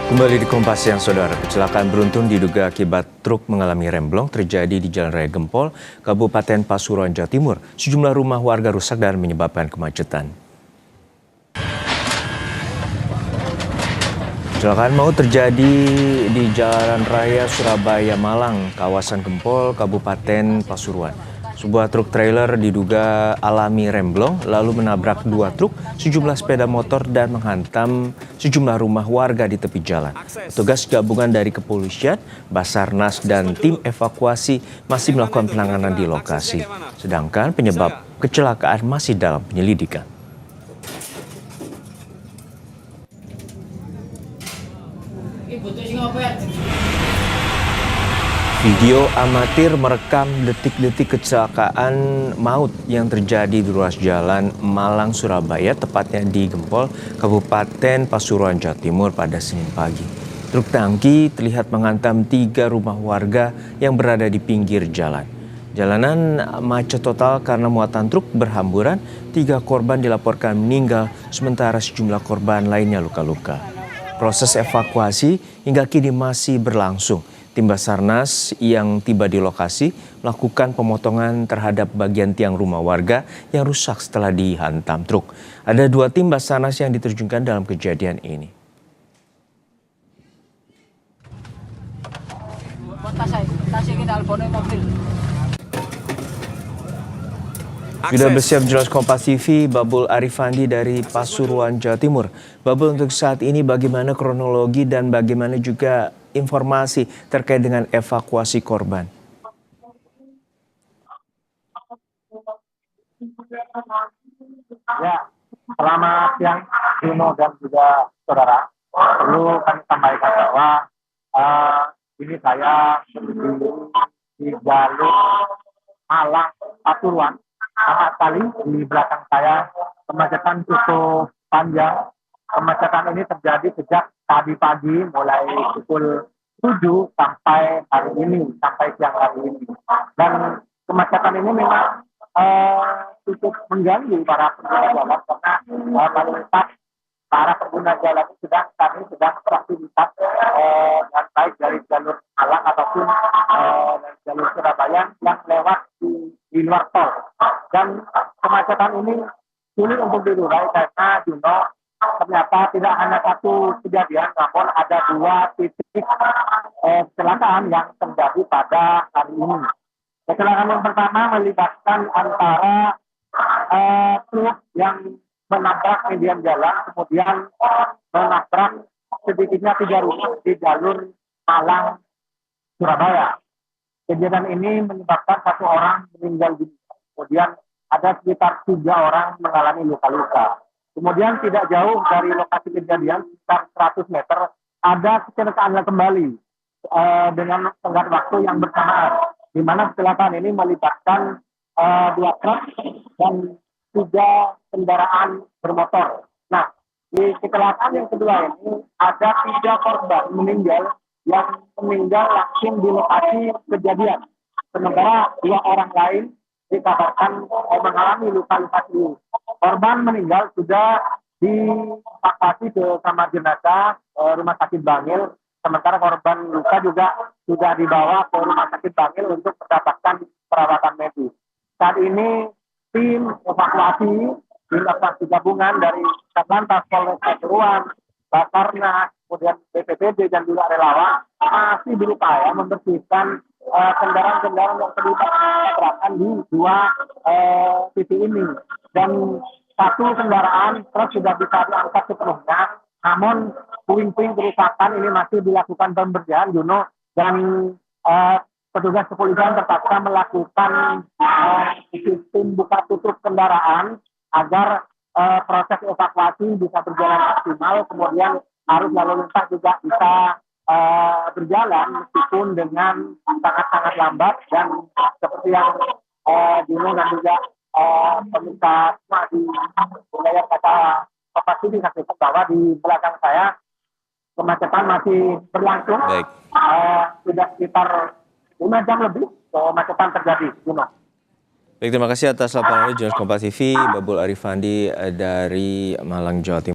Kembali di Kompas Siang, Saudara. Kecelakaan beruntun diduga akibat truk mengalami remblong terjadi di Jalan Raya Gempol, Kabupaten Pasuruan, Jawa Timur. Sejumlah rumah warga rusak dan menyebabkan kemacetan. Kecelakaan maut terjadi di Jalan Raya Surabaya Malang, kawasan Gempol, Kabupaten Pasuruan. Sebuah truk trailer diduga alami remblong lalu menabrak dua truk, sejumlah sepeda motor dan menghantam sejumlah rumah warga di tepi jalan. Petugas gabungan dari kepolisian, Basarnas dan tim evakuasi masih melakukan penanganan di lokasi. Sedangkan penyebab kecelakaan masih dalam penyelidikan. Video amatir merekam detik-detik kecelakaan maut yang terjadi di ruas jalan Malang, Surabaya, tepatnya di Gempol, Kabupaten Pasuruan, Jawa Timur pada Senin pagi. Truk tangki terlihat menghantam 3 rumah warga yang berada di pinggir jalan. Jalanan macet total karena muatan truk berhamburan, 3 korban dilaporkan meninggal, sementara sejumlah korban lainnya luka-luka. Proses evakuasi hingga kini masih berlangsung. Tim Basarnas yang tiba di lokasi melakukan pemotongan terhadap bagian tiang rumah warga yang rusak setelah dihantam truk. Ada 2 tim Basarnas yang diterjunkan dalam kejadian ini. Sudah bersiap jelas Kompas TV, Babul Arifandi dari Pasuruan, Jawa Timur. Babul, untuk saat ini bagaimana kronologi dan bagaimana juga informasi terkait dengan evakuasi korban? Ya, selamat siang Juno dan juga saudara. Perlu kami sampaikan bahwa ini saya berdiri di jalur Malang Pasuruan. Sama sekali di belakang saya kemacetan cukup panjang. Kemacetan ini terjadi sejak tadi pagi mulai pukul 7 sampai hari ini, sampai siang hari ini. Dan kemacetan ini memang cukup mengganggu para pengguna jalan karena mayoritas para pengguna jalan ini sedang beraktivitas dan baik dari jalur Malang ataupun dari jalur Surabaya yang lewat di luar tol. Dan kemacetan ini sulit untuk diurai karena Juno ternyata tidak hanya satu kejadian, namun ada 2 titik kecelakaan yang terjadi pada hari ini. Kecelakaan yang pertama melibatkan antara truk yang menabrak median jalan, kemudian menabrak sedikitnya 3 rumah di jalur Malang Surabaya. Kejadian ini menyebabkan 1 orang meninggal dunia, kemudian ada sekitar 3 orang mengalami luka-luka. Kemudian tidak jauh dari lokasi kejadian, sekitar 100 meter, ada kecelakaan kembali dengan tenggat waktu yang bersamaan, di mana kecelakaan ini melibatkan 2 truk dan 3 kendaraan bermotor. Nah, di kecelakaan yang kedua ini ada 3 korban meninggal yang meninggal langsung di lokasi kejadian. Sementara 2 orang lain dikabarkan mengalami luka-luka serius. Korban meninggal sudah dievakuasi ke kamar jenazah Rumah Sakit Bangil. Sementara korban luka juga sudah dibawa ke Rumah Sakit Bangil untuk mendapatkan perawatan medis. Saat ini tim evakuasi gabungan dari Satlantas Polres Pasuruan, Basarnas, kemudian BPBD dan juga relawan masih berupaya membersihkan kendaraan-kendaraan yang terlibat tabrakan di 2 titik ini. Dan 1 kendaraan truk sudah bisa diangkat sepenuhnya, namun puing-puing kerusakan ini masih dilakukan pembersihan, Juno, dan petugas kepolisian terpaksa melakukan sistem buka tutup kendaraan agar proses evakuasi bisa berjalan maksimal, kemudian arus lalu lintas juga bisa berjalan meskipun dengan sangat-sangat lambat. Dan seperti yang Juno dan juga pemirsa di wilayah kata Kompas TV saksikan bahwa di belakang saya kemacetan masih berlangsung. Sudah sekitar 5 jam lebih kemacetan terjadi, Juno. Baik, terima kasih atas laporan Kompas TV, Babul Arifandi dari Malang, Jawa Timur.